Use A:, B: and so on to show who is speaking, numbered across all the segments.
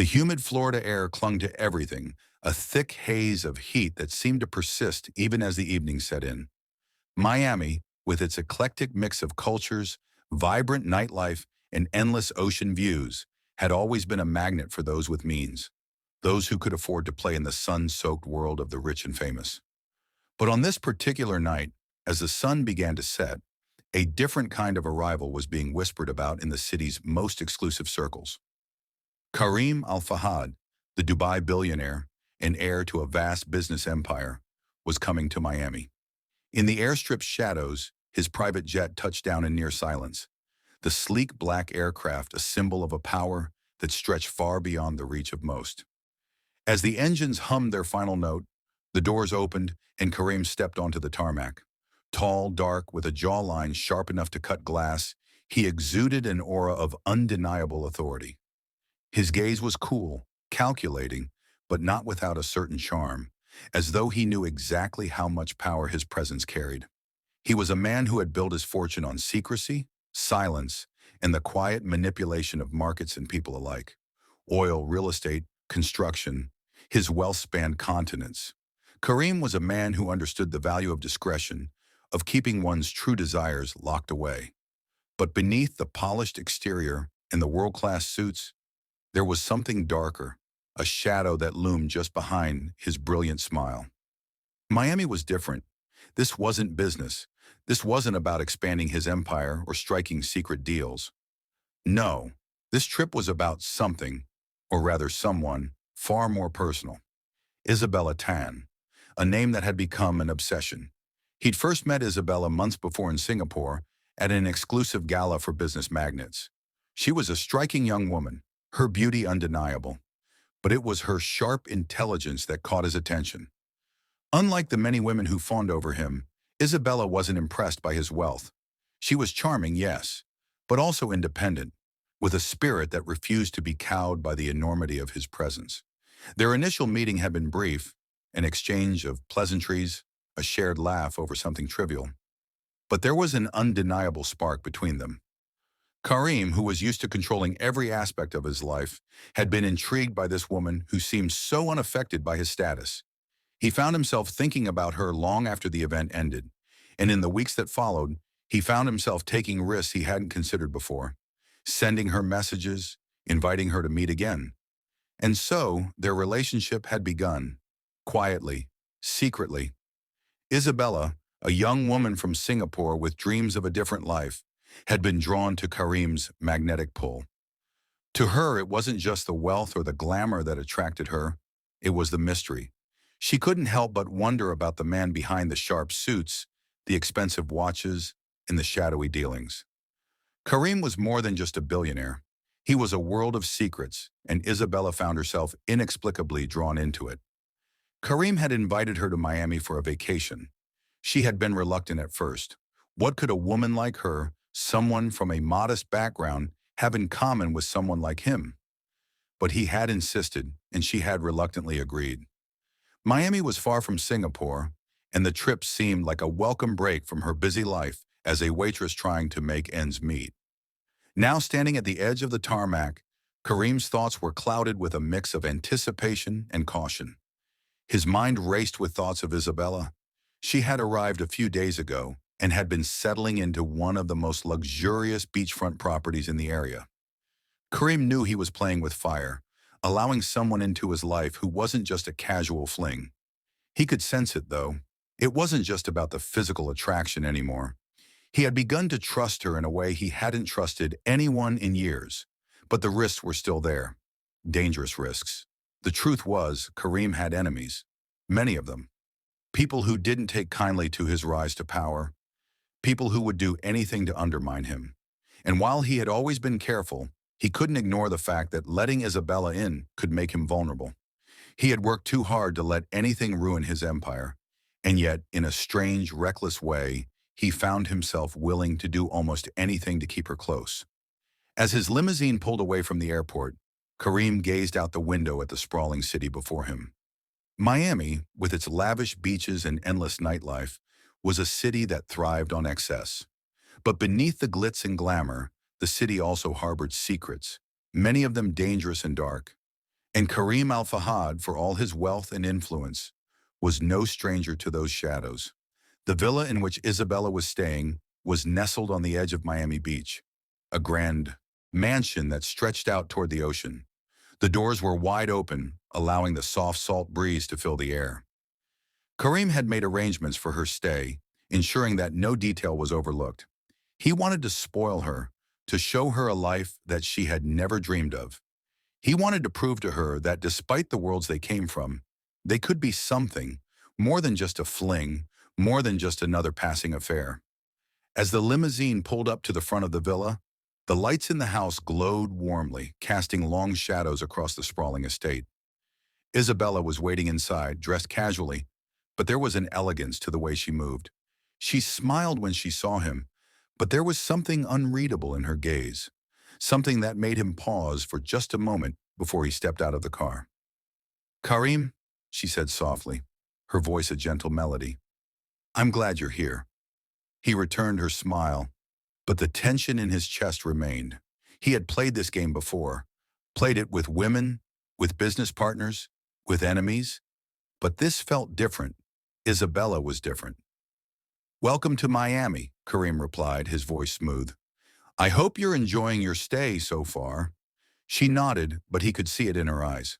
A: The humid Florida air clung to everything, a thick haze of heat that seemed to persist even as the evening set in. Miami, with its eclectic mix of cultures, vibrant nightlife, and endless ocean views, had always been a magnet for those with means, those who could afford to play in the sun-soaked world of the rich and famous. But on this particular night, as the sun began to set, a different kind of arrival was being whispered about in the city's most exclusive circles. Kareem Al-Fahad, the Dubai billionaire and heir to a vast business empire, was coming to Miami. In the airstrip's shadows, his private jet touched down in near silence, the sleek black aircraft a symbol of a power that stretched far beyond the reach of most. As the engines hummed their final note, the doors opened and Kareem stepped onto the tarmac. Tall, dark, with a jawline sharp enough to cut glass, he exuded an aura of undeniable authority. His gaze was cool, calculating, but not without a certain charm, as though he knew exactly how much power his presence carried. He was a man who had built his fortune on secrecy, silence, and the quiet manipulation of markets and people alike. Oil, real estate, construction, his wealth spanned continents. Kareem was a man who understood the value of discretion, of keeping one's true desires locked away. But beneath the polished exterior and the world-class suits, there was something darker, a shadow that loomed just behind his brilliant smile. Miami was different. This wasn't business. This wasn't about expanding his empire or striking secret deals. No, this trip was about something, or rather someone, far more personal. Isabella Tan, a name that had become an obsession. He'd first met Isabella months before in Singapore at an exclusive gala for business magnates. She was a striking young woman, her beauty undeniable, but it was her sharp intelligence that caught his attention. Unlike the many women who fawned over him, Isabella wasn't impressed by his wealth. She was charming, yes, but also independent, with a spirit that refused to be cowed by the enormity of his presence. Their initial meeting had been brief, an exchange of pleasantries, a shared laugh over something trivial. But there was an undeniable spark between them. Kareem, who was used to controlling every aspect of his life, had been intrigued by this woman who seemed so unaffected by his status. He found himself thinking about her long after the event ended, and in the weeks that followed, he found himself taking risks he hadn't considered before, sending her messages, inviting her to meet again. And so, their relationship had begun, quietly, secretly. Isabella, a young woman from Singapore with dreams of a different life, had been drawn to Kareem's magnetic pull. To her, it wasn't just the wealth or the glamour that attracted her, it was the mystery. She couldn't help but wonder about the man behind the sharp suits, the expensive watches, and the shadowy dealings. Kareem was more than just a billionaire. He was a world of secrets, and Isabella found herself inexplicably drawn into it. Kareem had invited her to Miami for a vacation. She had been reluctant at first. What could a woman like her, someone from a modest background, have in common with someone like him? But he had insisted, and she had reluctantly agreed. Miami was far from Singapore, and the trip seemed like a welcome break from her busy life as a waitress trying to make ends meet. Now standing at the edge of the tarmac, Kareem's thoughts were clouded with a mix of anticipation and caution. His mind raced with thoughts of Isabella. She had arrived a few days ago and had been settling into one of the most luxurious beachfront properties in the area. Kareem knew he was playing with fire, allowing someone into his life who wasn't just a casual fling. He could sense it, though. It wasn't just about the physical attraction anymore. He had begun to trust her in a way he hadn't trusted anyone in years. But the risks were still there. Dangerous risks. The truth was, Kareem had enemies. Many of them. People who didn't take kindly to his rise to power. People who would do anything to undermine him. And while he had always been careful, he couldn't ignore the fact that letting Isabella in could make him vulnerable. He had worked too hard to let anything ruin his empire. And yet, in a strange, reckless way, he found himself willing to do almost anything to keep her close. As his limousine pulled away from the airport, Kareem gazed out the window at the sprawling city before him. Miami, with its lavish beaches and endless nightlife, was a city that thrived on excess. But beneath the glitz and glamour, the city also harbored secrets, many of them dangerous and dark. And Karim Al-Fahad, for all his wealth and influence, was no stranger to those shadows. The villa in which Isabella was staying was nestled on the edge of Miami Beach, a grand mansion that stretched out toward the ocean. The doors were wide open, allowing the soft salt breeze to fill the air. Karim had made arrangements for her stay, ensuring that no detail was overlooked. He wanted to spoil her, to show her a life that she had never dreamed of. He wanted to prove to her that despite the worlds they came from, they could be something, more than just a fling, more than just another passing affair. As the limousine pulled up to the front of the villa, the lights in the house glowed warmly, casting long shadows across the sprawling estate. Isabella was waiting inside, dressed casually, but there was an elegance to the way she moved. She smiled when she saw him, but there was something unreadable in her gaze, something that made him pause for just a moment before he stepped out of the car. "Karim," she said softly, her voice a gentle melody. "I'm glad you're here." He returned her smile, but the tension in his chest remained. He had played this game before, played it with women, with business partners, with enemies, but this felt different. Isabella was different. "Welcome to Miami," Karim replied, his voice smooth. "I hope you're enjoying your stay so far." She nodded, but he could see it in her eyes.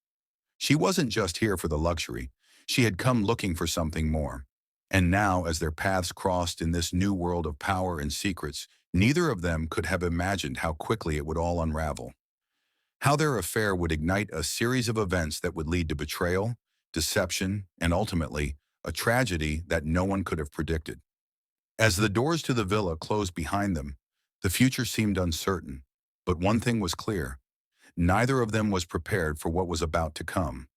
A: She wasn't just here for the luxury. She had come looking for something more. And now, as their paths crossed in this new world of power and secrets, neither of them could have imagined how quickly it would all unravel. How their affair would ignite a series of events that would lead to betrayal, deception, and ultimately, a tragedy that no one could have predicted. As the doors to the villa closed behind them, the future seemed uncertain. But one thing was clear. Neither of them was prepared for what was about to come.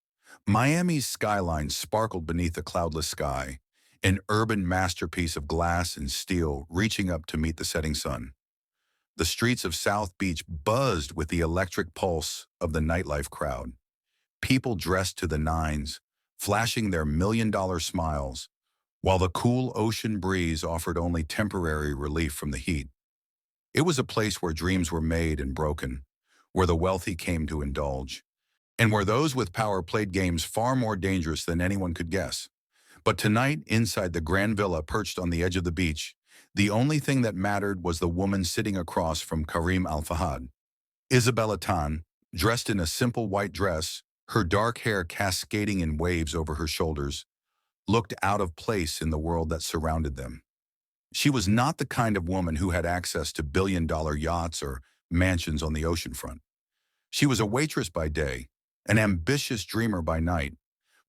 A: Miami's skyline sparkled beneath a cloudless sky, an urban masterpiece of glass and steel reaching up to meet the setting sun. The streets of South Beach buzzed with the electric pulse of the nightlife crowd. People dressed to the nines, flashing their million-dollar smiles, while the cool ocean breeze offered only temporary relief from the heat. It was a place where dreams were made and broken, where the wealthy came to indulge, and where those with power played games far more dangerous than anyone could guess. But tonight, inside the grand villa perched on the edge of the beach, the only thing that mattered was the woman sitting across from Karim Al-Fahad. Isabella Tan, dressed in a simple white dress, her dark hair cascading in waves over her shoulders, looked out of place in the world that surrounded them. She was not the kind of woman who had access to billion-dollar yachts or mansions on the oceanfront. She was a waitress by day, an ambitious dreamer by night,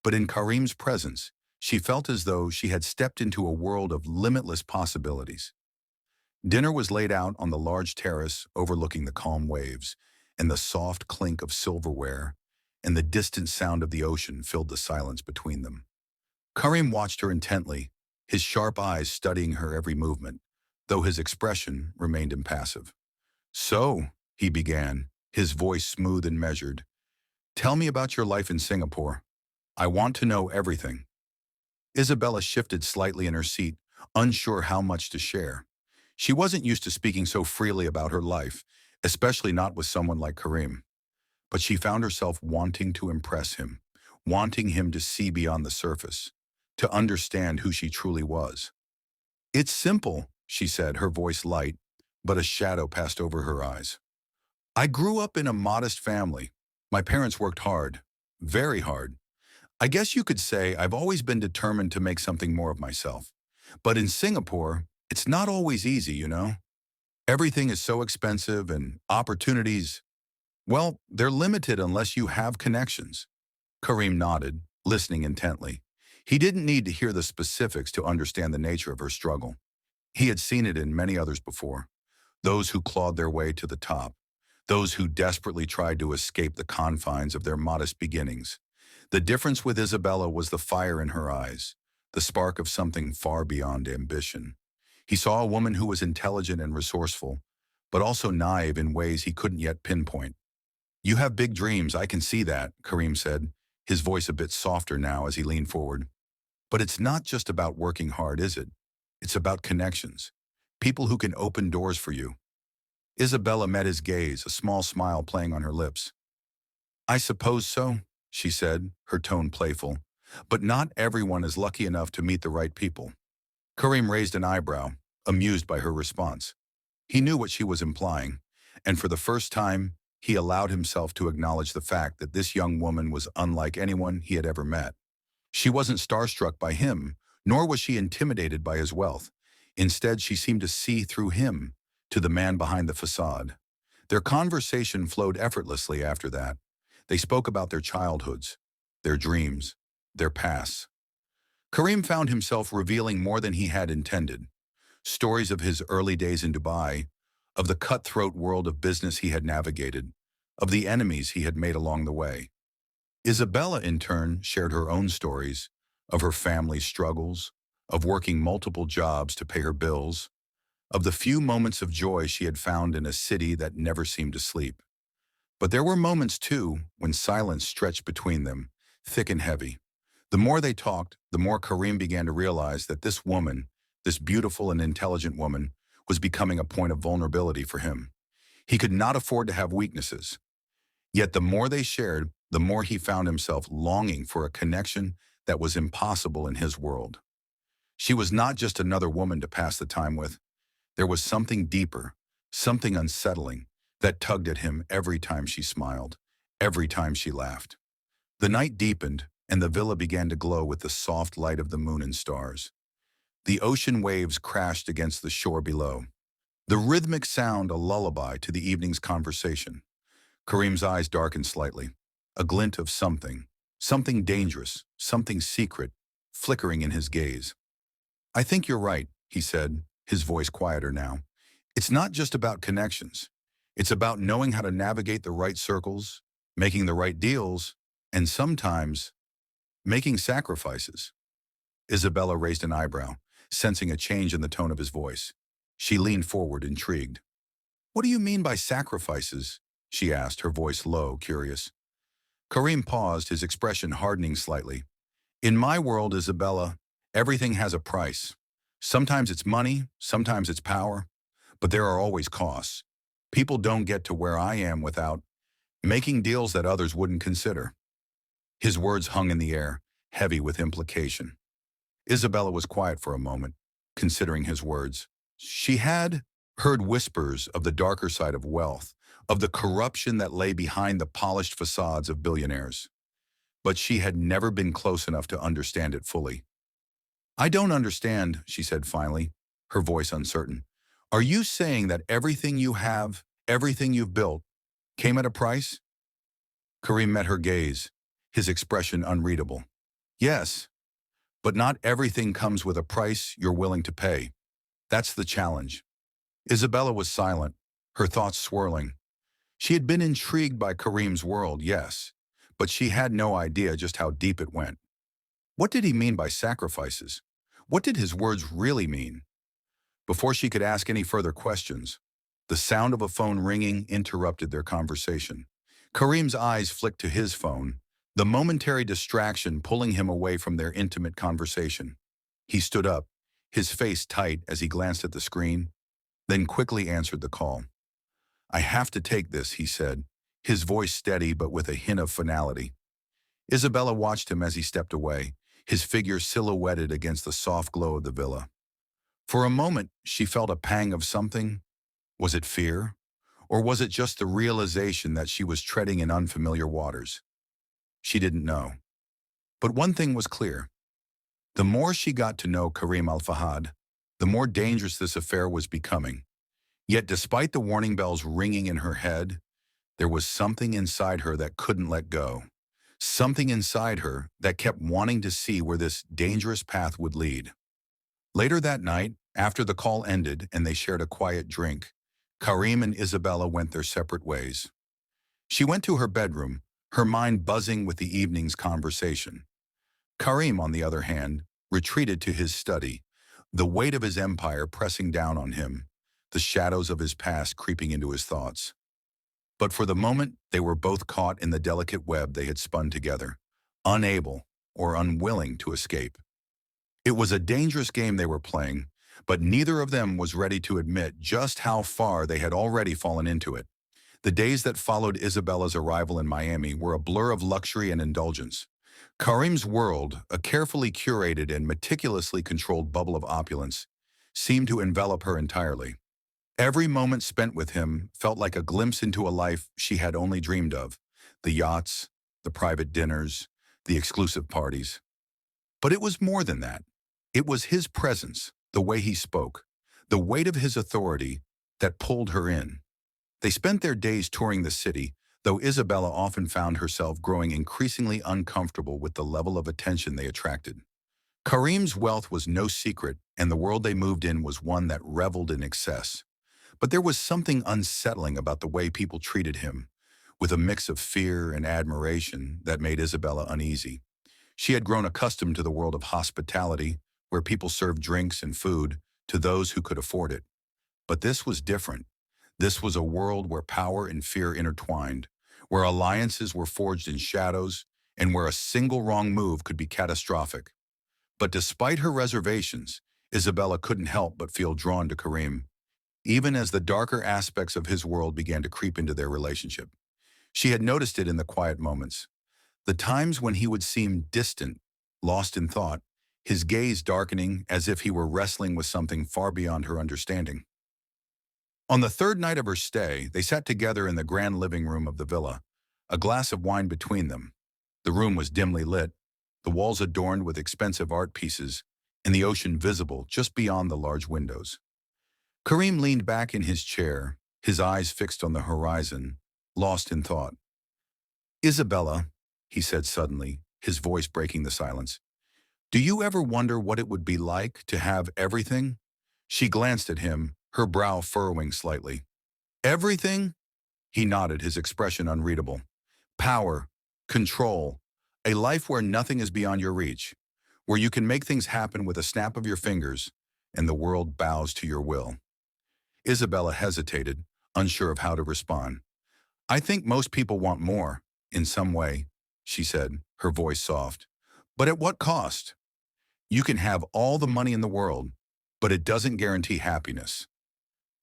A: but in Karim's presence, she felt as though she had stepped into a world of limitless possibilities. Dinner was laid out on the large terrace overlooking the calm waves, and the soft clink of silverware and the distant sound of the ocean filled the silence between them. Karim watched her intently, his sharp eyes studying her every movement, though his expression remained impassive. "So," he began, his voice smooth and measured, "tell me about your life in Singapore. I want to know everything." Isabella shifted slightly in her seat, unsure how much to share. She wasn't used to speaking so freely about her life, especially not with someone like Karim. But she found herself wanting to impress him, wanting him to see beyond the surface, to understand who she truly was. "It's simple," she said, her voice light, but a shadow passed over her eyes. "I grew up in a modest family. My parents worked hard, very hard. I guess you could say I've always been determined to make something more of myself. But in Singapore, it's not always easy, you know? Everything is so expensive and opportunities, well, they're limited unless you have connections." Karim nodded, listening intently. He didn't need to hear the specifics to understand the nature of her struggle. He had seen it in many others before. Those who clawed their way to the top. Those who desperately tried to escape the confines of their modest beginnings. The difference with Isabella was the fire in her eyes, the spark of something far beyond ambition. He saw a woman who was intelligent and resourceful, but also naive in ways he couldn't yet pinpoint. "You have big dreams, I can see that," Karim said, his voice a bit softer now as he leaned forward. "But it's not just about working hard, is it? It's about connections. People who can open doors for you." Isabella met his gaze, a small smile playing on her lips. I suppose so, she said, her tone playful. But not everyone is lucky enough to meet the right people. Karim raised an eyebrow, amused by her response. He knew what she was implying, and for the first time, he allowed himself to acknowledge the fact that this young woman was unlike anyone he had ever met. She wasn't starstruck by him, nor was she intimidated by his wealth. Instead, she seemed to see through him to the man behind the facade. Their conversation flowed effortlessly after that. They spoke about their childhoods, their dreams, their pasts. Karim found himself revealing more than he had intended. Stories of his early days in Dubai, of the cutthroat world of business he had navigated, of the enemies he had made along the way. Isabella, in turn, shared her own stories of her family's struggles, of working multiple jobs to pay her bills, of the few moments of joy she had found in a city that never seemed to sleep. But there were moments, too, when silence stretched between them, thick and heavy. The more they talked, the more Karim began to realize that this woman, this beautiful and intelligent woman, was becoming a point of vulnerability for him. He could not afford to have weaknesses. Yet the more they shared, the more he found himself longing for a connection that was impossible in his world. She was not just another woman to pass the time with. There was something deeper, something unsettling, that tugged at him every time she smiled, every time she laughed. The night deepened, and the villa began to glow with the soft light of the moon and stars. The ocean waves crashed against the shore below, the rhythmic sound a lullaby to the evening's conversation. Karim's eyes darkened slightly, a glint of something, something dangerous, something secret, flickering in his gaze. I think you're right, he said, his voice quieter now. It's not just about connections. It's about knowing how to navigate the right circles, making the right deals, and sometimes making sacrifices. Isabella raised an eyebrow, sensing a change in the tone of his voice. She leaned forward, intrigued. What do you mean by sacrifices? She asked, her voice low, curious. Karim paused, his expression hardening slightly. In my world, Isabella, everything has a price. Sometimes it's money, sometimes it's power, but there are always costs. People don't get to where I am without making deals that others wouldn't consider. His words hung in the air, heavy with implication. Isabella was quiet for a moment, considering his words. She had heard whispers of the darker side of wealth, of the corruption that lay behind the polished facades of billionaires. But she had never been close enough to understand it fully. I don't understand, she said finally, her voice uncertain. Are you saying that everything you have, everything you've built, came at a price? Karim met her gaze, his expression unreadable. Yes, but not everything comes with a price you're willing to pay. That's the challenge. Isabella was silent, her thoughts swirling. She had been intrigued by Karim's world, yes, but she had no idea just how deep it went. What did he mean by sacrifices? What did his words really mean? Before she could ask any further questions, the sound of a phone ringing interrupted their conversation. Karim's eyes flicked to his phone, the momentary distraction pulling him away from their intimate conversation. He stood up, his face tight as he glanced at the screen, then quickly answered the call. I have to take this, he said, his voice steady but with a hint of finality. Isabella watched him as he stepped away, his figure silhouetted against the soft glow of the villa. For a moment, she felt a pang of something. Was it fear? Or was it just the realization that she was treading in unfamiliar waters? She didn't know. But one thing was clear. The more she got to know Karim Al-Fahad, the more dangerous this affair was becoming. Yet despite the warning bells ringing in her head, there was something inside her that couldn't let go. Something inside her that kept wanting to see where this dangerous path would lead. Later that night, after the call ended and they shared a quiet drink, Karim and Isabella went their separate ways. She went to her bedroom, her mind buzzing with the evening's conversation. Karim, on the other hand, retreated to his study, the weight of his empire pressing down on him, the shadows of his past creeping into his thoughts. But for the moment, they were both caught in the delicate web they had spun together, unable or unwilling to escape. It was a dangerous game they were playing, but neither of them was ready to admit just how far they had already fallen into it. The days that followed Isabella's arrival in Miami were a blur of luxury and indulgence. Karim's world, a carefully curated and meticulously controlled bubble of opulence, seemed to envelop her entirely. Every moment spent with him felt like a glimpse into a life she had only dreamed of. The yachts, the private dinners, the exclusive parties. But it was more than that. It was his presence, the way he spoke, the weight of his authority that pulled her in. They spent their days touring the city, though Isabella often found herself growing increasingly uncomfortable with the level of attention they attracted. Karim's wealth was no secret, and the world they moved in was one that reveled in excess. But there was something unsettling about the way people treated him, with a mix of fear and admiration that made Isabella uneasy. She had grown accustomed to the world of hospitality, where people served drinks and food to those who could afford it. But this was different. This was a world where power and fear intertwined, where alliances were forged in shadows, and where a single wrong move could be catastrophic. But despite her reservations, Isabella couldn't help but feel drawn to Karim, even as the darker aspects of his world began to creep into their relationship. She had noticed it in the quiet moments, the times when he would seem distant, lost in thought, his gaze darkening as if he were wrestling with something far beyond her understanding. On the third night of her stay, they sat together in the grand living room of the villa, a glass of wine between them. The room was dimly lit, the walls adorned with expensive art pieces, and the ocean visible just beyond the large windows. Karim leaned back in his chair, his eyes fixed on the horizon, lost in thought. "Isabella," he said suddenly, his voice breaking the silence, "do you ever wonder what it would be like to have everything?" She glanced at him, her brow furrowing slightly. "Everything?" He nodded, his expression unreadable. "Power, control, a life where nothing is beyond your reach, where you can make things happen with a snap of your fingers, and the world bows to your will." Isabella hesitated, unsure of how to respond. "I think most people want more, in some way," she said, her voice soft. "But at what cost? You can have all the money in the world, but it doesn't guarantee happiness."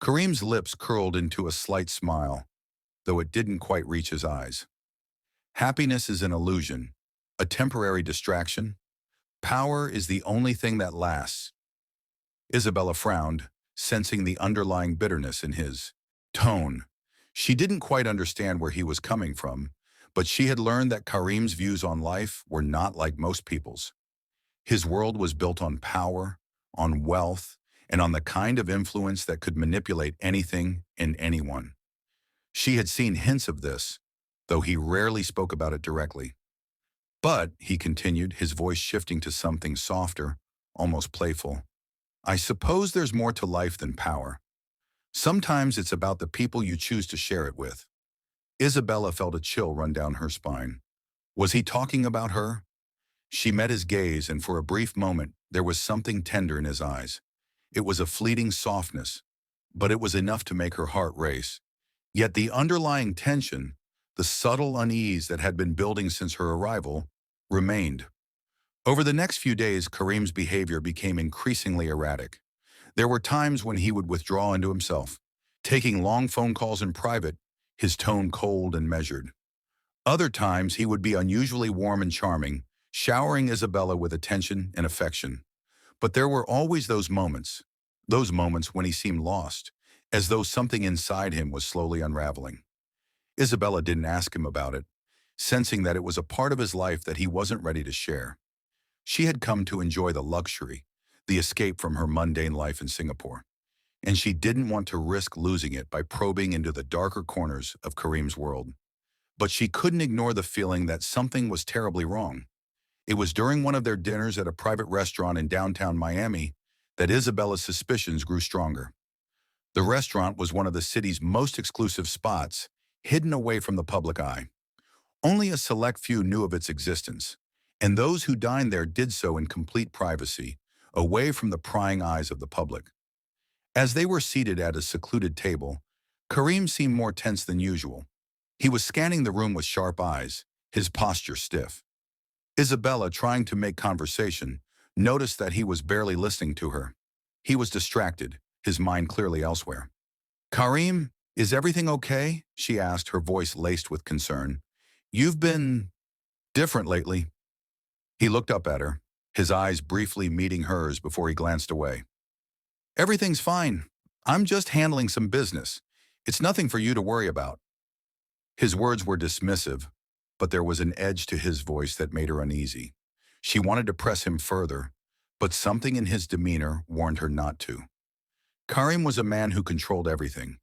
A: Karim's lips curled into a slight smile, though it didn't quite reach his eyes. "Happiness is an illusion, a temporary distraction. Power is the only thing that lasts." Isabella frowned, sensing the underlying bitterness in his tone. She didn't quite understand where he was coming from, but she had learned that Karim's views on life were not like most people's. His world was built on power, on wealth, and on the kind of influence that could manipulate anything and anyone. She had seen hints of this, though he rarely spoke about it directly. "But," he continued, his voice shifting to something softer, almost playful, "I suppose there's more to life than power. Sometimes it's about the people you choose to share it with." Isabella felt a chill run down her spine. Was he talking about her? She met his gaze, and for a brief moment, there was something tender in his eyes. It was a fleeting softness, but it was enough to make her heart race. Yet the underlying tension, the subtle unease that had been building since her arrival, remained. Over the next few days, Karim's behavior became increasingly erratic. There were times when he would withdraw into himself, taking long phone calls in private, his tone cold and measured. Other times, he would be unusually warm and charming, showering Isabella with attention and affection. But there were always those moments when he seemed lost, as though something inside him was slowly unraveling. Isabella didn't ask him about it, sensing that it was a part of his life that he wasn't ready to share. She had come to enjoy the luxury, the escape from her mundane life in Singapore, and she didn't want to risk losing it by probing into the darker corners of Karim's world. But she couldn't ignore the feeling that something was terribly wrong. It was during one of their dinners at a private restaurant in downtown Miami that Isabella's suspicions grew stronger. The restaurant was one of the city's most exclusive spots, hidden away from the public eye. Only a select few knew of its existence, and those who dined there did so in complete privacy, away from the prying eyes of the public. As they were seated at a secluded table, Karim seemed more tense than usual. He was scanning the room with sharp eyes, his posture stiff. Isabella, trying to make conversation, noticed that he was barely listening to her. He was distracted, his mind clearly elsewhere. "Karim," Is everything okay? She asked, her voice laced with concern. You've been different lately. He looked up at her, his eyes briefly meeting hers before he glanced away. Everything's fine. I'm just handling some business. It's nothing for you to worry about. His words were dismissive, but there was an edge to his voice that made her uneasy. She wanted to press him further, but something in his demeanor warned her not to. Karim was a man who controlled everything,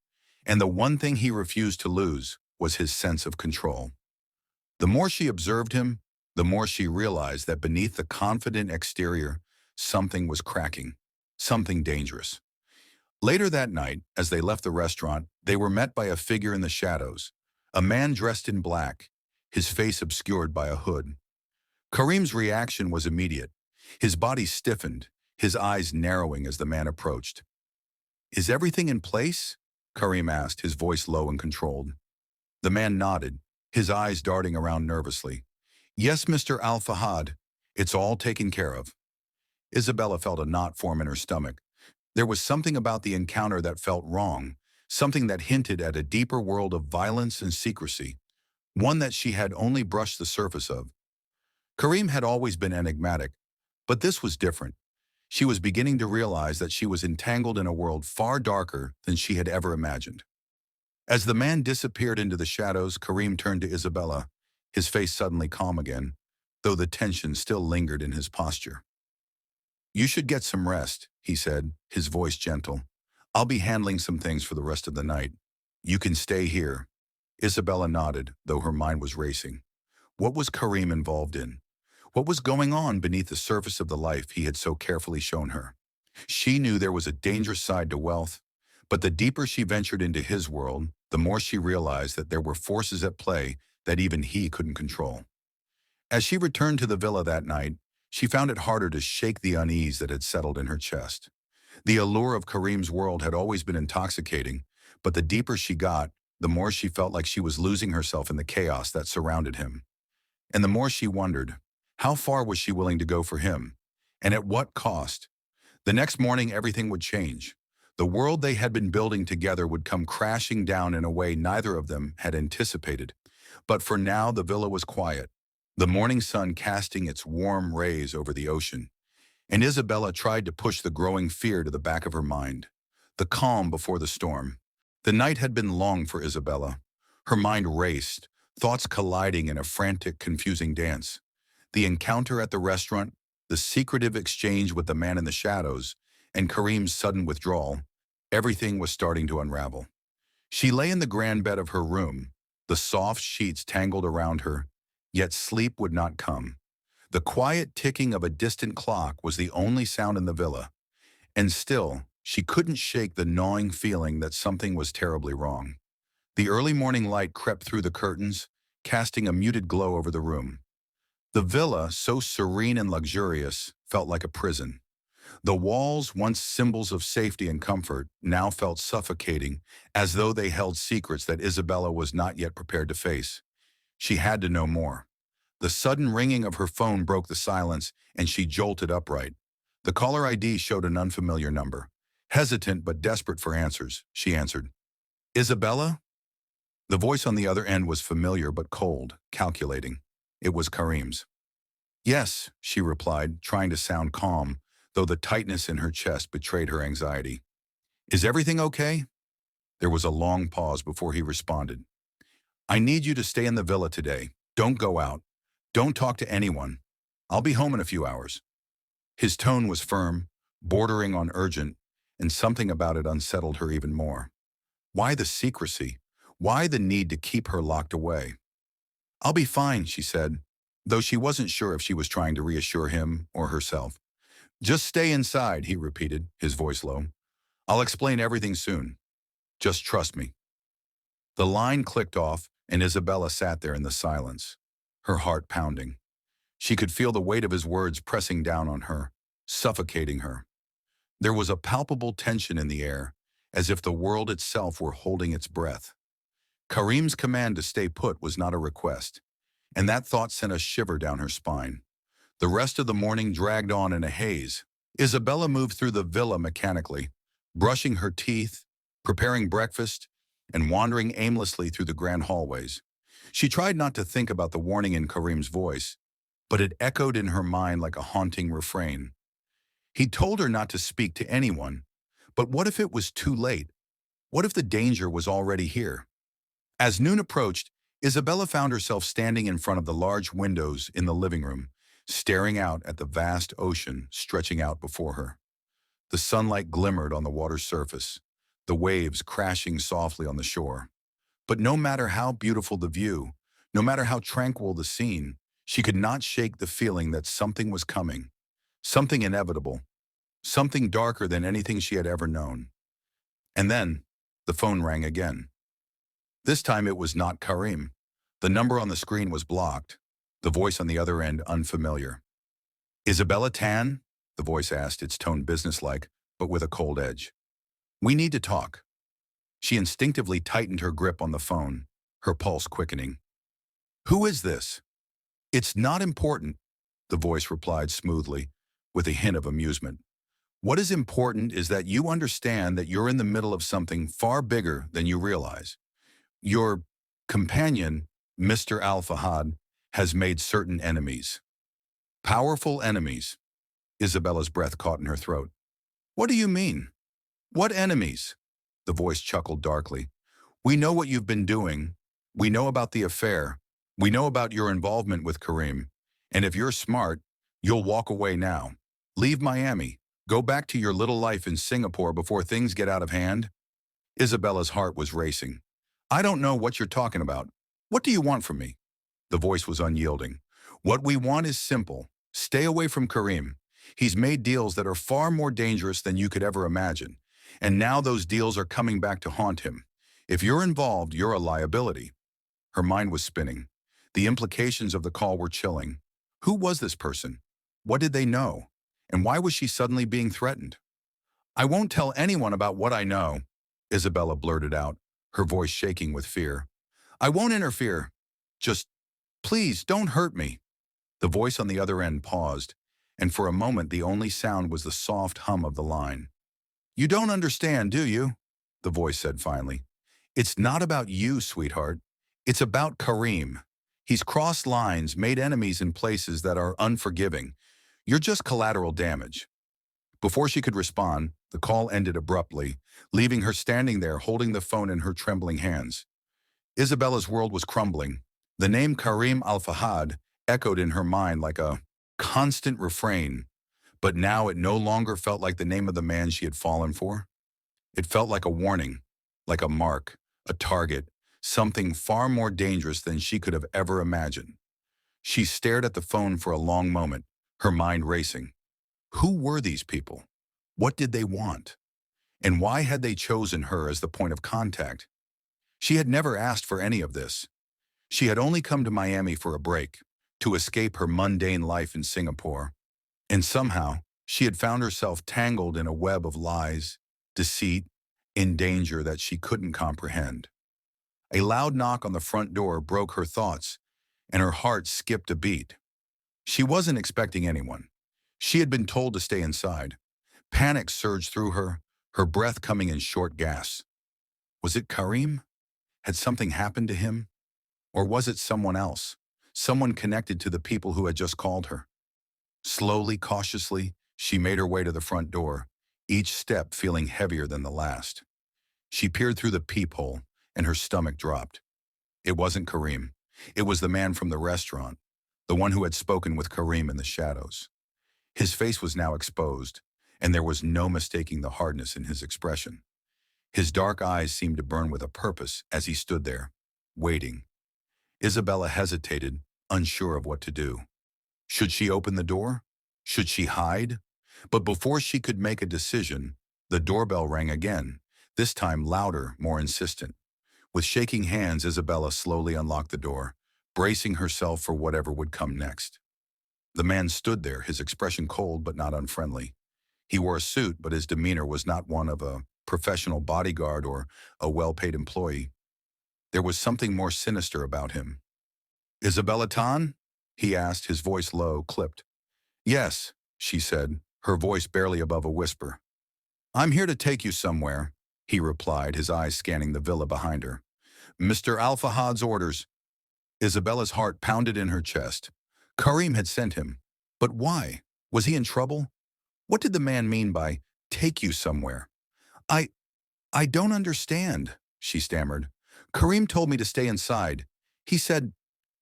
A: and the one thing he refused to lose was his sense of control. The more she observed him, the more she realized that beneath the confident exterior, something was cracking, something dangerous. Later that night, as they left the restaurant, they were met by a figure in the shadows, a man dressed in black, his face obscured by a hood. Karim's reaction was immediate. His body stiffened, his eyes narrowing as the man approached. Is everything in place? Karim asked, his voice low and controlled. The man nodded, his eyes darting around nervously. Yes, Mr. Al-Fahad, it's all taken care of. Isabella felt a knot form in her stomach. There was something about the encounter that felt wrong, something that hinted at a deeper world of violence and secrecy, one that she had only brushed the surface of. Karim had always been enigmatic, but this was different. She was beginning to realize that she was entangled in a world far darker than she had ever imagined. As the man disappeared into the shadows, Karim turned to Isabella, his face suddenly calm again, though the tension still lingered in his posture. You should get some rest, he said, his voice gentle. I'll be handling some things for the rest of the night. You can stay here. Isabella nodded, though her mind was racing. What was Karim involved in? What was going on beneath the surface of the life he had so carefully shown her? She knew there was a dangerous side to wealth, but the deeper she ventured into his world, the more she realized that there were forces at play that even he couldn't control. As she returned to the villa that night, she found it harder to shake the unease that had settled in her chest. The allure of Karim's world had always been intoxicating, but the deeper she got, the more she felt like she was losing herself in the chaos that surrounded him. And the more she wondered, how far was she willing to go for him? And at what cost? The next morning, everything would change. The world they had been building together would come crashing down in a way neither of them had anticipated. But for now, the villa was quiet, the morning sun casting its warm rays over the ocean. And Isabella tried to push the growing fear to the back of her mind. The calm before the storm. The night had been long for Isabella. Her mind raced, thoughts colliding in a frantic, confusing dance. The encounter at the restaurant, the secretive exchange with the man in the shadows, and Karim's sudden withdrawal, everything was starting to unravel. She lay in the grand bed of her room, the soft sheets tangled around her, yet sleep would not come. The quiet ticking of a distant clock was the only sound in the villa, and still, she couldn't shake the gnawing feeling that something was terribly wrong. The early morning light crept through the curtains, casting a muted glow over the room. The villa, so serene and luxurious, felt like a prison. The walls, once symbols of safety and comfort, now felt suffocating, as though they held secrets that Isabella was not yet prepared to face. She had to know more. The sudden ringing of her phone broke the silence, and she jolted upright. The caller ID showed an unfamiliar number. Hesitant but desperate for answers, she answered. Isabella? The voice on the other end was familiar but cold, calculating. It was Karim's. Yes, she replied, trying to sound calm, though the tightness in her chest betrayed her anxiety. Is everything okay? There was a long pause before he responded. I need you to stay in the villa today. Don't go out. Don't talk to anyone. I'll be home in a few hours. His tone was firm, bordering on urgent, and something about it unsettled her even more. Why the secrecy? Why the need to keep her locked away? I'll be fine, she said, though she wasn't sure if she was trying to reassure him or herself. Just stay inside, he repeated, his voice low. I'll explain everything soon. Just trust me. The line clicked off, and Isabella sat there in the silence, her heart pounding. She could feel the weight of his words pressing down on her, suffocating her. There was a palpable tension in the air, as if the world itself were holding its breath. Karim's command to stay put was not a request, and that thought sent a shiver down her spine. The rest of the morning dragged on in a haze. Isabella moved through the villa mechanically, brushing her teeth, preparing breakfast, and wandering aimlessly through the grand hallways. She tried not to think about the warning in Karim's voice, but it echoed in her mind like a haunting refrain. He told her not to speak to anyone, but what if it was too late? What if the danger was already here? As noon approached, Isabella found herself standing in front of the large windows in the living room, staring out at the vast ocean stretching out before her. The sunlight glimmered on the water's surface, the waves crashing softly on the shore. But no matter how beautiful the view, no matter how tranquil the scene, she could not shake the feeling that something was coming, something inevitable, something darker than anything she had ever known. And then, the phone rang again. This time it was not Karim. The number on the screen was blocked, the voice on the other end unfamiliar. "Isabella Tan?" the voice asked, its tone businesslike, but with a cold edge. "We need to talk." She instinctively tightened her grip on the phone, her pulse quickening. "Who is this?" "It's not important," the voice replied smoothly, with a hint of amusement. "What is important is that you understand that you're in the middle of something far bigger than you realize. Your companion, Mr. Al-Fahad, has made certain enemies. Powerful enemies." Isabella's breath caught in her throat. "What do you mean? What enemies?" The voice chuckled darkly. "We know what you've been doing. We know about the affair. We know about your involvement with Karim. And if you're smart, you'll walk away now. Leave Miami. Go back to your little life in Singapore before things get out of hand." Isabella's heart was racing. "I don't know what you're talking about. What do you want from me?" The voice was unyielding. "What we want is simple. Stay away from Karim. He's made deals that are far more dangerous than you could ever imagine. And now those deals are coming back to haunt him. If you're involved, you're a liability." Her mind was spinning. The implications of the call were chilling. Who was this person? What did they know? And why was she suddenly being threatened? "I won't tell anyone about what I know," Isabella blurted out, her voice shaking with fear. "I won't interfere. Just, please, don't hurt me." The voice on the other end paused, and for a moment the only sound was the soft hum of the line. "You don't understand, do you?" the voice said finally. "It's not about you, sweetheart. It's about Karim. He's crossed lines, made enemies in places that are unforgiving. You're just collateral damage." Before she could respond, the call ended abruptly, leaving her standing there holding the phone in her trembling hands. Isabella's world was crumbling. The name Karim Al-Fahad echoed in her mind like a constant refrain, but now it no longer felt like the name of the man she had fallen for. It felt like a warning, like a mark, a target, something far more dangerous than she could have ever imagined. She stared at the phone for a long moment, her mind racing. Who were these people? What did they want? And why had they chosen her as the point of contact? She had never asked for any of this. She had only come to Miami for a break, to escape her mundane life in Singapore. And somehow, she had found herself tangled in a web of lies, deceit, and danger that she couldn't comprehend. A loud knock on the front door broke her thoughts, and her heart skipped a beat. She wasn't expecting anyone. She had been told to stay inside. Panic surged through her, her breath coming in short gasps. Was it Karim? Had something happened to him? Or was it someone else? Someone connected to the people who had just called her? Slowly, cautiously, she made her way to the front door, each step feeling heavier than the last. She peered through the peephole, and her stomach dropped. It wasn't Karim. It was the man from the restaurant, the one who had spoken with Karim in the shadows. His face was now exposed, and there was no mistaking the hardness in his expression. His dark eyes seemed to burn with a purpose as he stood there, waiting. Isabella hesitated, unsure of what to do. Should she open the door? Should she hide? But before she could make a decision, the doorbell rang again, this time louder, more insistent. With shaking hands, Isabella slowly unlocked the door, bracing herself for whatever would come next. The man stood there, his expression cold but not unfriendly. He wore a suit, but his demeanor was not one of a professional bodyguard or a well-paid employee. There was something more sinister about him. "Isabella Tan?" he asked, his voice low, clipped. "Yes," she said, her voice barely above a whisper. "I'm here to take you somewhere." he replied, his eyes scanning the villa behind her. Mr. Al-Fahad's orders. Isabella's heart pounded in her chest. Karim had sent him. But why? Was he in trouble? What did the man mean by, take you somewhere? I, I don't understand, she stammered. Karim told me to stay inside. He said,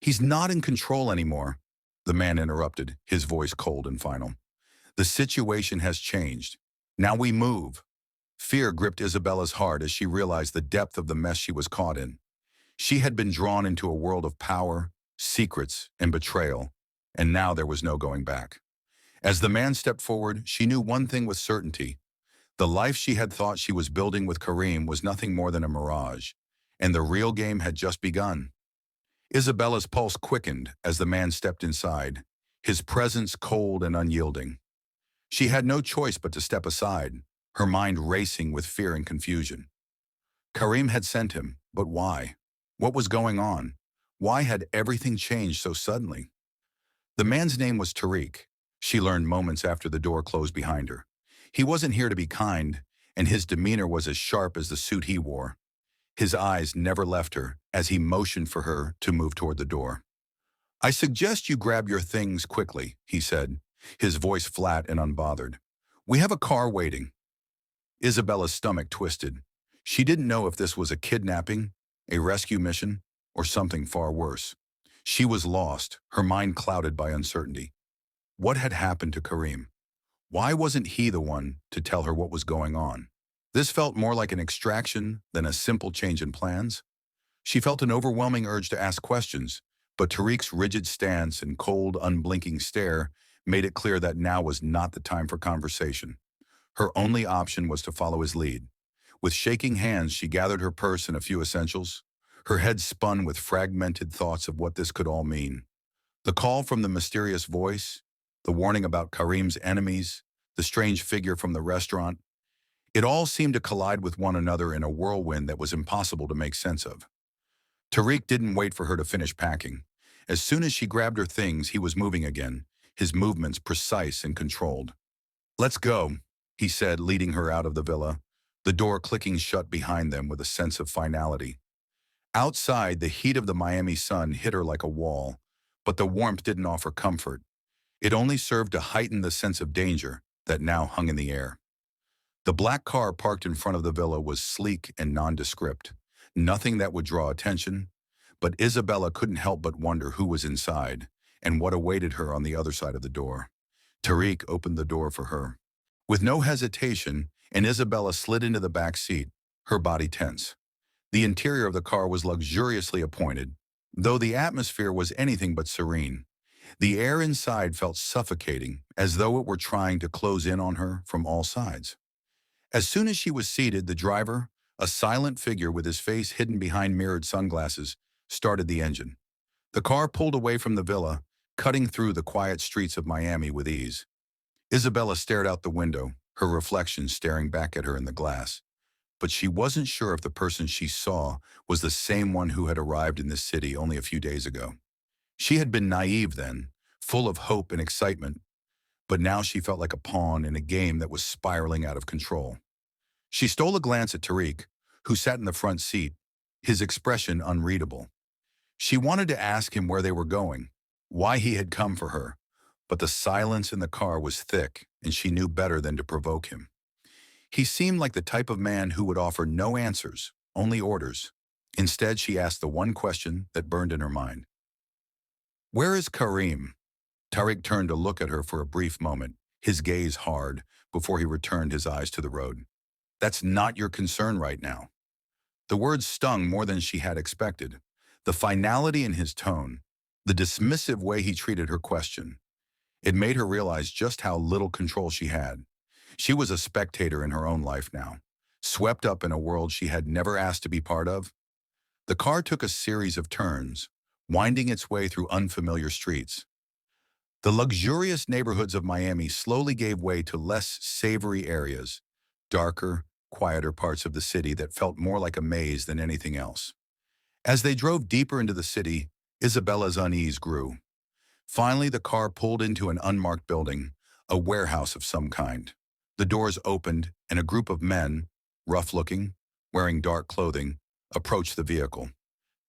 A: he's not in control anymore. The man interrupted, his voice cold and final. The situation has changed. Now we move. Fear gripped Isabella's heart as she realized the depth of the mess she was caught in. She had been drawn into a world of power, secrets, and betrayal, and now there was no going back. As the man stepped forward, she knew one thing with certainty. The life she had thought she was building with Karim was nothing more than a mirage, and the real game had just begun. Isabella's pulse quickened as the man stepped inside, his presence cold and unyielding. She had no choice but to step aside, her mind racing with fear and confusion. Karim had sent him, but why? What was going on? Why had everything changed so suddenly? The man's name was Tariq, she learned moments after the door closed behind her. He wasn't here to be kind, and his demeanor was as sharp as the suit he wore. His eyes never left her as he motioned for her to move toward the door. I suggest you grab your things quickly, he said, his voice flat and unbothered. We have a car waiting. Isabella's stomach twisted. She didn't know if this was a kidnapping, a rescue mission, or something far worse. She was lost, her mind clouded by uncertainty. What had happened to Karim? Why wasn't he the one to tell her what was going on? This felt more like an extraction than a simple change in plans. She felt an overwhelming urge to ask questions, but Tariq's rigid stance and cold, unblinking stare made it clear that now was not the time for conversation. Her only option was to follow his lead. With shaking hands, she gathered her purse and a few essentials. Her head spun with fragmented thoughts of what this could all mean. The call from the mysterious voice, the warning about Karim's enemies, the strange figure from the restaurant, it all seemed to collide with one another in a whirlwind that was impossible to make sense of. Tariq didn't wait for her to finish packing. As soon as she grabbed her things, he was moving again, his movements precise and controlled. Let's go, he said, leading her out of the villa, the door clicking shut behind them with a sense of finality. Outside, the heat of the Miami sun hit her like a wall, but the warmth didn't offer comfort. It only served to heighten the sense of danger that now hung in the air. The black car parked in front of the villa was sleek and nondescript, nothing that would draw attention, but Isabella couldn't help but wonder who was inside and what awaited her on the other side of the door. Tariq opened the door for her. With no hesitation, and Isabella slid into the back seat, her body tense. The interior of the car was luxuriously appointed, though the atmosphere was anything but serene. The air inside felt suffocating, as though it were trying to close in on her from all sides. As soon as she was seated, the driver, a silent figure with his face hidden behind mirrored sunglasses, started the engine. The car pulled away from the villa, cutting through the quiet streets of Miami with ease. Isabella stared out the window, her reflection staring back at her in the glass. But she wasn't sure if the person she saw was the same one who had arrived in this city only a few days ago. She had been naive then, full of hope and excitement, but now she felt like a pawn in a game that was spiraling out of control. She stole a glance at Tariq, who sat in the front seat, his expression unreadable. She wanted to ask him where they were going, why he had come for her, but the silence in the car was thick, and she knew better than to provoke him. He seemed like the type of man who would offer no answers, only orders. Instead, she asked the one question that burned in her mind. Where is Karim? Tariq turned to look at her for a brief moment, his gaze hard, before he returned his eyes to the road. That's not your concern right now. The words stung more than she had expected. The finality in his tone, the dismissive way he treated her question. It made her realize just how little control she had. She was a spectator in her own life now, swept up in a world she had never asked to be part of. The car took a series of turns, winding its way through unfamiliar streets. The luxurious neighborhoods of Miami slowly gave way to less savory areas, darker, quieter parts of the city that felt more like a maze than anything else. As they drove deeper into the city, Isabella's unease grew. Finally, the car pulled into an unmarked building, a warehouse of some kind. The doors opened, and a group of men, rough-looking, wearing dark clothing, approached the vehicle.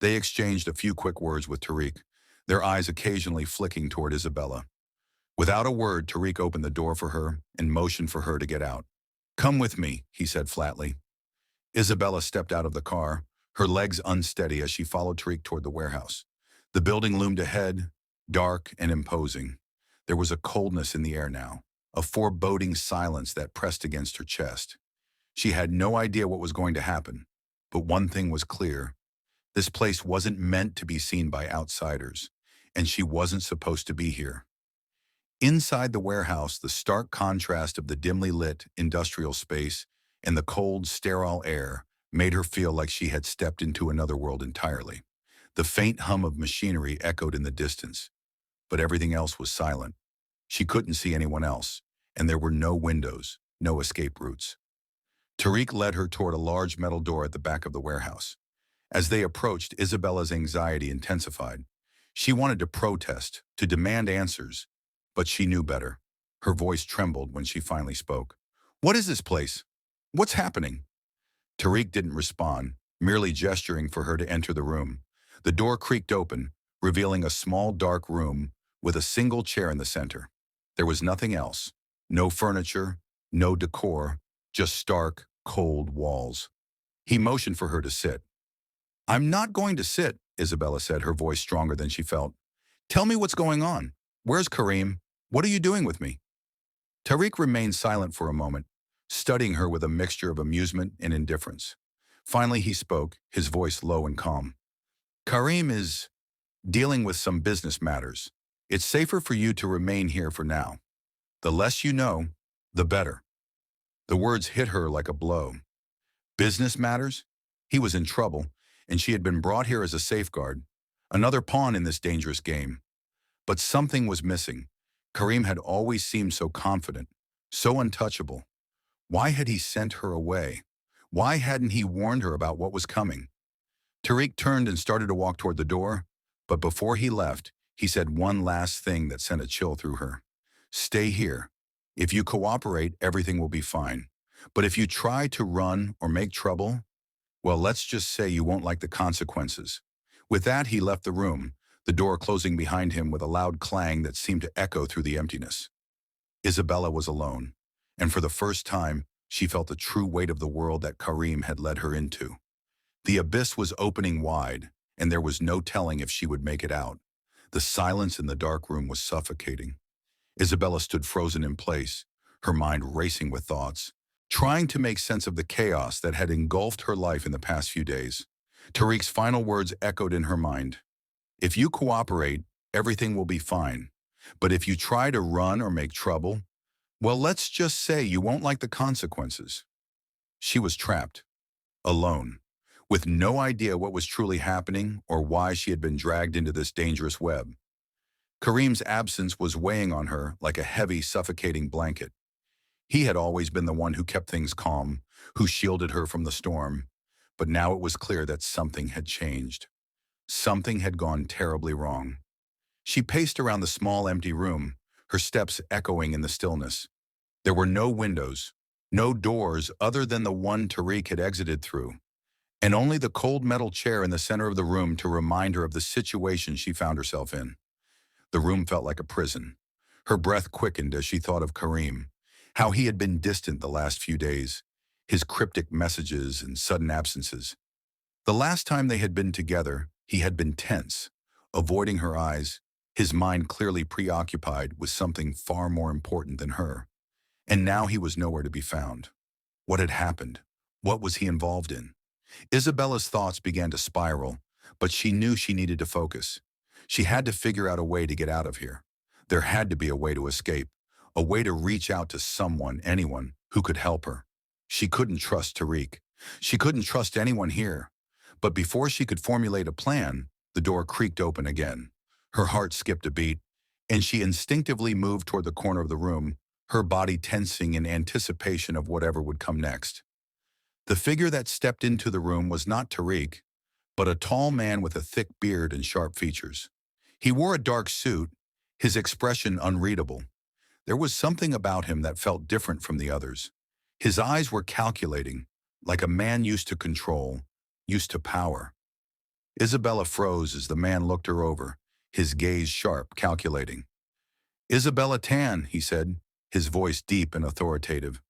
A: They exchanged a few quick words with Tariq, their eyes occasionally flicking toward Isabella. Without a word, Tariq opened the door for her and motioned for her to get out. "Come with me," he said flatly. Isabella stepped out of the car, her legs unsteady as she followed Tariq toward the warehouse. The building loomed ahead, dark and imposing. There was a coldness in the air now, a foreboding silence that pressed against her chest. She had no idea what was going to happen, but one thing was clear. This place wasn't meant to be seen by outsiders, and she wasn't supposed to be here. Inside the warehouse, the stark contrast of the dimly lit industrial space and the cold, sterile air made her feel like she had stepped into another world entirely. The faint hum of machinery echoed in the distance, but everything else was silent. She couldn't see anyone else, and there were no windows, no escape routes. Tariq led her toward a large metal door at the back of the warehouse. As they approached, Isabella's anxiety intensified. She wanted to protest, to demand answers, but she knew better. Her voice trembled when she finally spoke. "What is this place? What's happening?" Tariq didn't respond, merely gesturing for her to enter the room. The door creaked open, revealing a small dark room with a single chair in the center. There was nothing else. No furniture, no decor, just stark, cold walls. He motioned for her to sit. "I'm not going to sit," Isabella said, her voice stronger than she felt. "Tell me what's going on. Where's Kareem? What are you doing with me?" Tariq remained silent for a moment, studying her with a mixture of amusement and indifference. Finally, he spoke, his voice low and calm. "Kareem is dealing with some business matters. It's safer for you to remain here for now. The less you know, the better." The words hit her like a blow. Business matters? He was in trouble, and she had been brought here as a safeguard, another pawn in this dangerous game. But something was missing. Kareem had always seemed so confident, so untouchable. Why had he sent her away? Why hadn't he warned her about what was coming? Tariq turned and started to walk toward the door, but before he left, he said one last thing that sent a chill through her. "Stay here. If you cooperate, everything will be fine. But if you try to run or make trouble, well, let's just say you won't like the consequences." With that, he left the room, the door closing behind him with a loud clang that seemed to echo through the emptiness. Isabella was alone, and for the first time, she felt the true weight of the world that Kareem had led her into. The abyss was opening wide, and there was no telling if she would make it out. The silence in the dark room was suffocating. Isabella stood frozen in place, her mind racing with thoughts, trying to make sense of the chaos that had engulfed her life in the past few days. Tariq's final words echoed in her mind. "If you cooperate, everything will be fine. But if you try to run or make trouble, well, let's just say you won't like the consequences." She was trapped, alone, with no idea what was truly happening or why she had been dragged into this dangerous web. Kareem's absence was weighing on her like a heavy, suffocating blanket. He had always been the one who kept things calm, who shielded her from the storm. But now it was clear that something had changed. Something had gone terribly wrong. She paced around the small, empty room, her steps echoing in the stillness. There were no windows, no doors other than the one Tariq had exited through, and only the cold metal chair in the center of the room to remind her of the situation she found herself in. The room felt like a prison. Her breath quickened as she thought of Kareem, how he had been distant the last few days, his cryptic messages and sudden absences. The last time they had been together, he had been tense, avoiding her eyes, his mind clearly preoccupied with something far more important than her. And now he was nowhere to be found. What had happened? What was he involved in? Isabella's thoughts began to spiral, but she knew she needed to focus. She had to figure out a way to get out of here. There had to be a way to escape, a way to reach out to someone, anyone, who could help her. She couldn't trust Tariq. She couldn't trust anyone here. But before she could formulate a plan, the door creaked open again. Her heart skipped a beat, and she instinctively moved toward the corner of the room, her body tensing in anticipation of whatever would come next. The figure that stepped into the room was not Tariq, but a tall man with a thick beard and sharp features. He wore a dark suit, his expression unreadable. There was something about him that felt different from the others. His eyes were calculating, like a man used to control, used to power. Isabella froze as the man looked her over, his gaze sharp, calculating. Isabella Tan, he said, his voice deep and authoritative.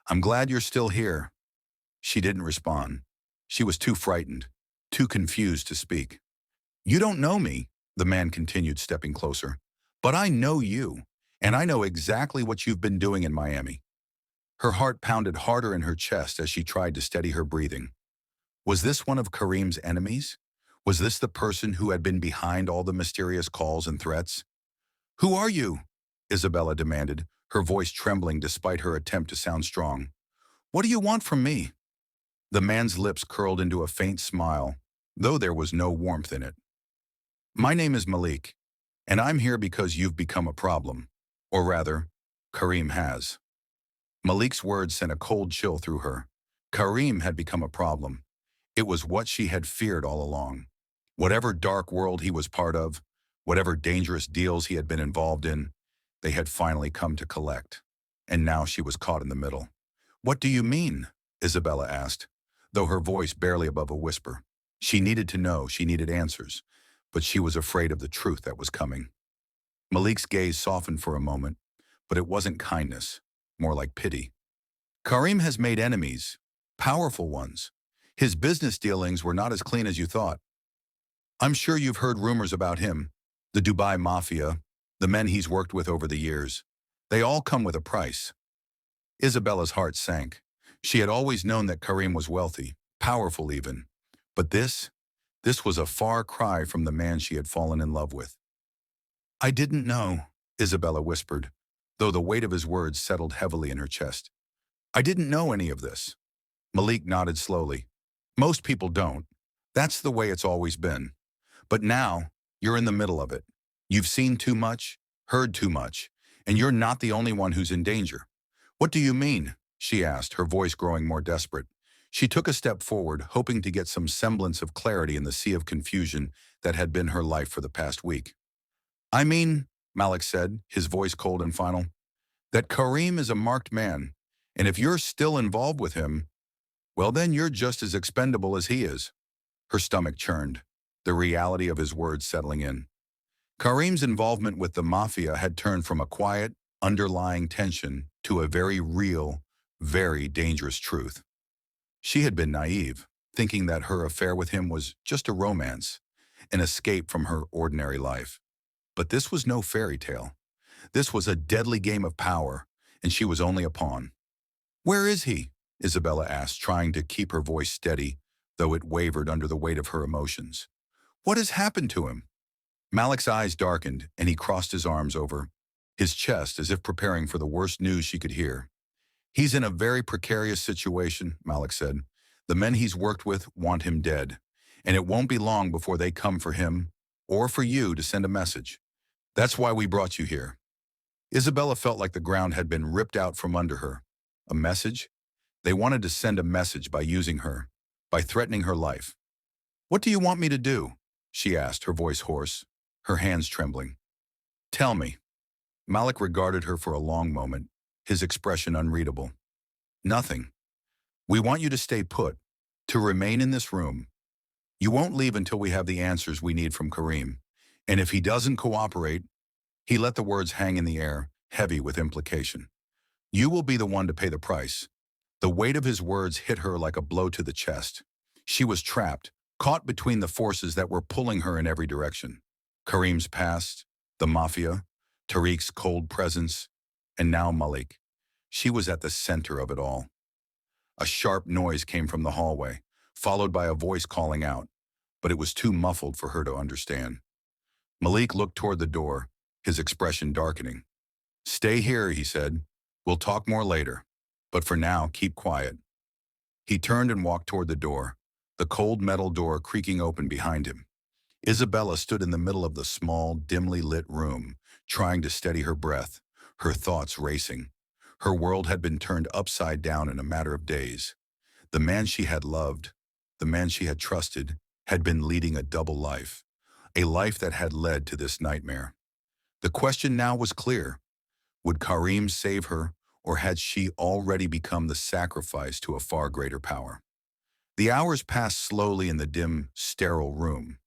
A: I'm glad you're still here. She didn't respond. She was too frightened, too confused to speak. You don't know me, the man continued, stepping closer. But I know you, and I know exactly what you've been doing in Miami. Her heart pounded harder in her chest as she tried to steady her breathing. Was this one of Kareem's enemies? Was this the person who had been behind all the mysterious calls and threats? Who are you? Isabella demanded, her voice trembling despite her attempt to sound strong. What do you want from me? The man's lips curled into a faint smile, though there was no warmth in it. My name is Malik, and I'm here because you've become a problem. Or rather, Kareem has. Malik's words sent a cold chill through her. Kareem had become a problem. It was what she had feared all along. Whatever dark world he was part of, whatever dangerous deals he had been involved in, they had finally come to collect. And now she was caught in the middle. What do you mean? Isabella asked, though her voice barely above a whisper. She needed to know, she needed answers, but she was afraid of the truth that was coming. Malik's gaze softened for a moment, but it wasn't kindness, more like pity. Kareem has made enemies, powerful ones. His business dealings were not as clean as you thought. I'm sure you've heard rumors about him, the Dubai Mafia, the men he's worked with over the years. They all come with a price. Isabella's heart sank. She had always known that Kareem was wealthy, powerful even. But this was a far cry from the man she had fallen in love with. I didn't know, Isabella whispered, though the weight of his words settled heavily in her chest. I didn't know any of this. Malik nodded slowly. Most people don't. That's the way it's always been. But now, you're in the middle of it. You've seen too much, heard too much, and you're not the only one who's in danger. What do you mean? She asked, her voice growing more desperate. She took a step forward, hoping to get some semblance of clarity in the sea of confusion that had been her life for the past week. I mean, Malik said, his voice cold and final, that Kareem is a marked man, and if you're still involved with him, well then you're just as expendable as he is. Her stomach churned, the reality of his words settling in. Kareem's involvement with the Mafia had turned from a quiet, underlying tension to a very real, very dangerous truth. She had been naive, thinking that her affair with him was just a romance, an escape from her ordinary life. But this was no fairy tale. This was a deadly game of power, and she was only a pawn. Where is he? Isabella asked, trying to keep her voice steady, though it wavered under the weight of her emotions. What has happened to him? Malik's eyes darkened, and he crossed his arms over his chest as if preparing for the worst news she could hear. He's in a very precarious situation, Malik said. The men he's worked with want him dead, and it won't be long before they come for him or for you to send a message. That's why we brought you here. Isabella felt like the ground had been ripped out from under her. A message? They wanted to send a message by using her, by threatening her life. What do you want me to do? She asked, her voice hoarse, her hands trembling. Tell me. Malik regarded her for a long moment, his expression unreadable. Nothing. We want you to stay put, to remain in this room. You won't leave until we have the answers we need from Kareem. And if he doesn't cooperate, he let the words hang in the air, heavy with implication. You will be the one to pay the price. The weight of his words hit her like a blow to the chest. She was trapped, caught between the forces that were pulling her in every direction. Kareem's past, the Mafia, Tariq's cold presence, and now Malik. She was at the center of it all. A sharp noise came from the hallway, followed by a voice calling out, but it was too muffled for her to understand. Malik looked toward the door, his expression darkening. Stay here, he said. We'll talk more later, but for now, keep quiet. He turned and walked toward the door, the cold metal door creaking open behind him. Isabella stood in the middle of the small, dimly lit room, trying to steady her breath, her thoughts racing. Her world had been turned upside down in a matter of days. The man she had loved, the man she had trusted, had been leading a double life, a life that had led to this nightmare. The question now was clear. Would Kareem save her, or had she already become the sacrifice to a far greater power? The hours passed slowly in the dim, sterile room.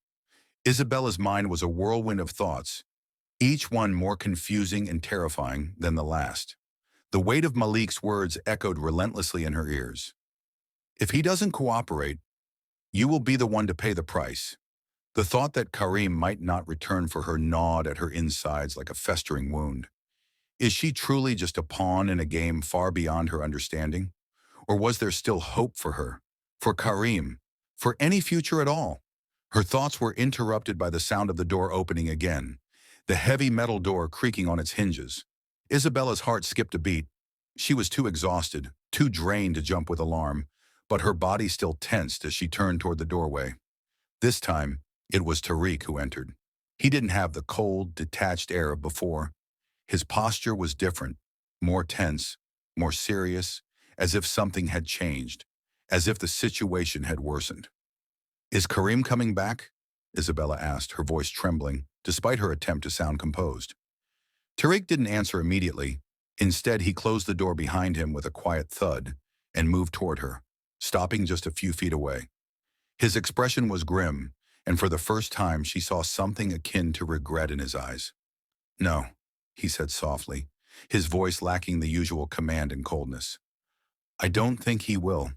A: Isabella's mind was a whirlwind of thoughts, each one more confusing and terrifying than the last. The weight of Malik's words echoed relentlessly in her ears. If he doesn't cooperate, you will be the one to pay the price. The thought that Karim might not return for her gnawed at her insides like a festering wound. Is she truly just a pawn in a game far beyond her understanding? Or was there still hope for her, for Karim, for any future at all? Her thoughts were interrupted by the sound of the door opening again, the heavy metal door creaking on its hinges. Isabella's heart skipped a beat. She was too exhausted, too drained to jump with alarm, but her body still tensed as she turned toward the doorway. This time, it was Tariq who entered. He didn't have the cold, detached air of before. His posture was different, more tense, more serious, as if something had changed, as if the situation had worsened. "Is Karim coming back?" Isabella asked, her voice trembling, despite her attempt to sound composed. Tariq didn't answer immediately. Instead, he closed the door behind him with a quiet thud and moved toward her, stopping just a few feet away. His expression was grim, and for the first time she saw something akin to regret in his eyes. "No," he said softly, his voice lacking the usual command and coldness. "I don't think he will."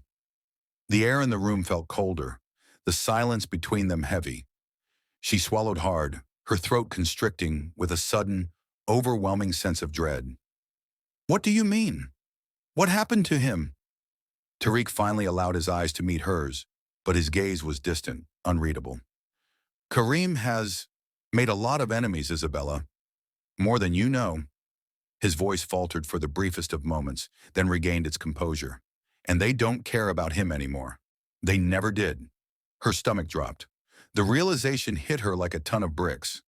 A: The air in the room felt colder, the silence between them heavy. She swallowed hard, her throat constricting with a sudden, overwhelming sense of dread. "What do you mean? What happened to him?" Tariq finally allowed his eyes to meet hers, but his gaze was distant, unreadable. "Karim has made a lot of enemies, Isabella. More than you know." His voice faltered for the briefest of moments, then regained its composure. "And they don't care about him anymore. They never did." Her stomach dropped. The realization hit her like a ton of bricks.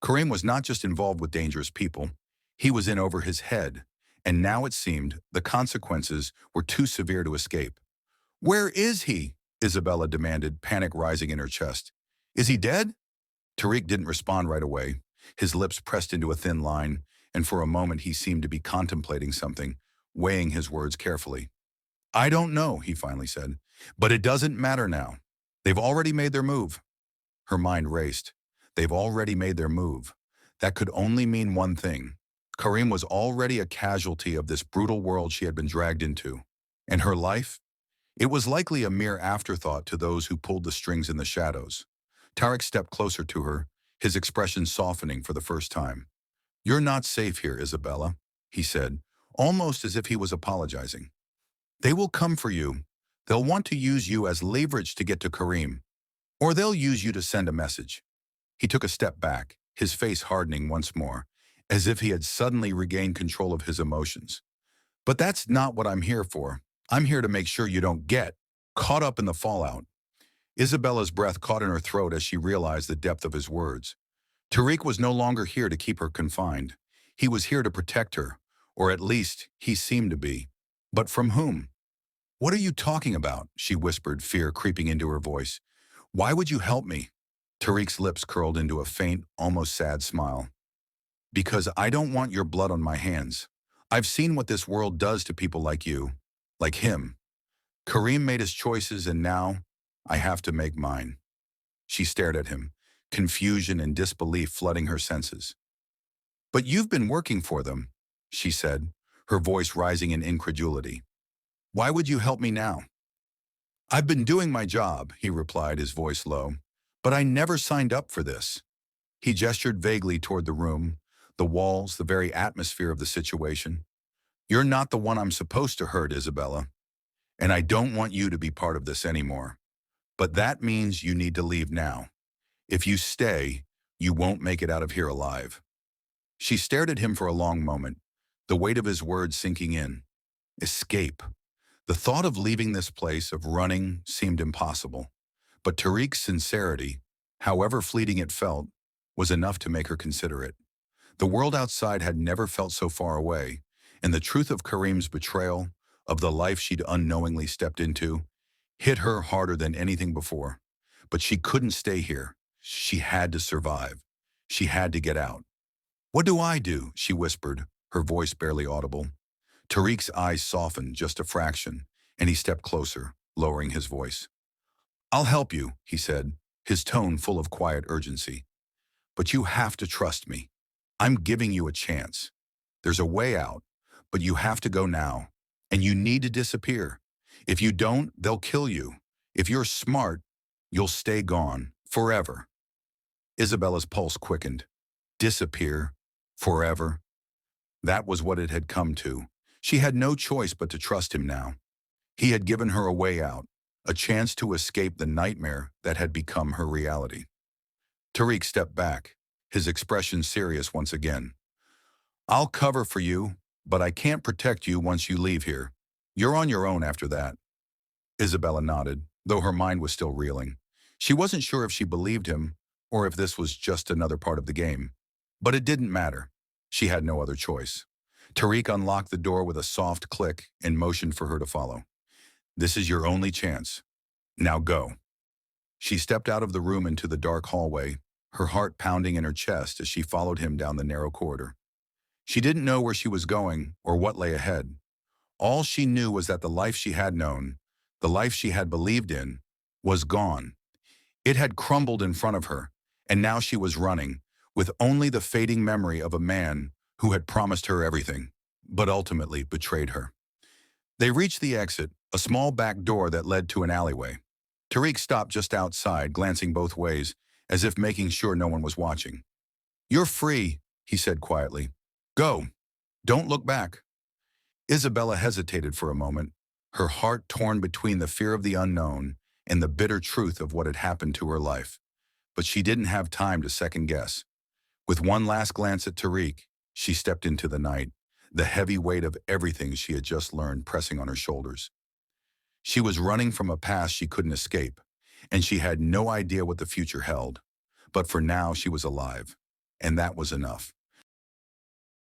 A: Karim was not just involved with dangerous people. He was in over his head, and now it seemed the consequences were too severe to escape. "Where is he?" Isabella demanded, panic rising in her chest. "Is he dead?" Tariq didn't respond right away. His lips pressed into a thin line, and for a moment he seemed to be contemplating something, weighing his words carefully. "I don't know," he finally said, "but it doesn't matter now. They've already made their move." Her mind raced. They've already made their move. That could only mean one thing. Karim was already a casualty of this brutal world she had been dragged into. And her life? It was likely a mere afterthought to those who pulled the strings in the shadows. Tariq stepped closer to her, his expression softening for the first time. "You're not safe here, Isabella," he said, almost as if he was apologizing. "They will come for you. They'll want to use you as leverage to get to Karim. Or they'll use you to send a message." He took a step back, his face hardening once more, as if he had suddenly regained control of his emotions. "But that's not what I'm here for. I'm here to make sure you don't get caught up in the fallout." Isabella's breath caught in her throat as she realized the depth of his words. Tariq was no longer here to keep her confined. He was here to protect her, or at least he seemed to be. But from whom? "What are you talking about?" she whispered, fear creeping into her voice. "Why would you help me?" Tariq's lips curled into a faint, almost sad smile. "Because I don't want your blood on my hands. I've seen what this world does to people like you, like him. Karim made his choices and now I have to make mine." She stared at him, confusion and disbelief flooding her senses. "But you've been working for them," she said, her voice rising in incredulity. "Why would you help me now?" "I've been doing my job," he replied, his voice low. "But I never signed up for this." He gestured vaguely toward the room, the walls, the very atmosphere of the situation. "You're not the one I'm supposed to hurt, Isabella. And I don't want you to be part of this anymore. But that means you need to leave now. If you stay, you won't make it out of here alive." She stared at him for a long moment, the weight of his words sinking in. Escape. The thought of leaving this place, of running, seemed impossible. But Tariq's sincerity, however fleeting it felt, was enough to make her consider it. The world outside had never felt so far away, and the truth of Karim's betrayal, of the life she'd unknowingly stepped into, hit her harder than anything before. But she couldn't stay here. She had to survive. She had to get out. "What do I do?" she whispered, her voice barely audible. Tariq's eyes softened just a fraction, and he stepped closer, lowering his voice. I'll help you, he said, his tone full of quiet urgency. But you have to trust me. I'm giving you a chance. There's a way out, but you have to go now. And you need to disappear. If you don't, they'll kill you. If you're smart, you'll stay gone forever. Isabella's pulse quickened. Disappear? Forever? That was what it had come to. She had no choice but to trust him now. He had given her a way out, a chance to escape the nightmare that had become her reality. Tariq stepped back, his expression serious once again. I'll cover for you, but I can't protect you once you leave here. You're on your own after that. Isabella nodded, though her mind was still reeling. She wasn't sure if she believed him or if this was just another part of the game. But it didn't matter. She had no other choice. Tariq unlocked the door with a soft click and motioned for her to follow. This is your only chance. Now go. She stepped out of the room into the dark hallway, her heart pounding in her chest as she followed him down the narrow corridor. She didn't know where she was going or what lay ahead. All she knew was that the life she had known, the life she had believed in, was gone. It had crumbled in front of her, and now she was running, with only the fading memory of a man who had promised her everything, but ultimately betrayed her. They reached the exit, a small back door that led to an alleyway. Tariq stopped just outside, glancing both ways, as if making sure no one was watching. You're free, he said quietly. Go. Don't look back. Isabella hesitated for a moment, her heart torn between the fear of the unknown and the bitter truth of what had happened to her life. But she didn't have time to second guess. With one last glance at Tariq, she stepped into the night, the heavy weight of everything she had just learned pressing on her shoulders. She was running from a past she couldn't escape, and she had no idea what the future held. But for now, she was alive, and that was enough.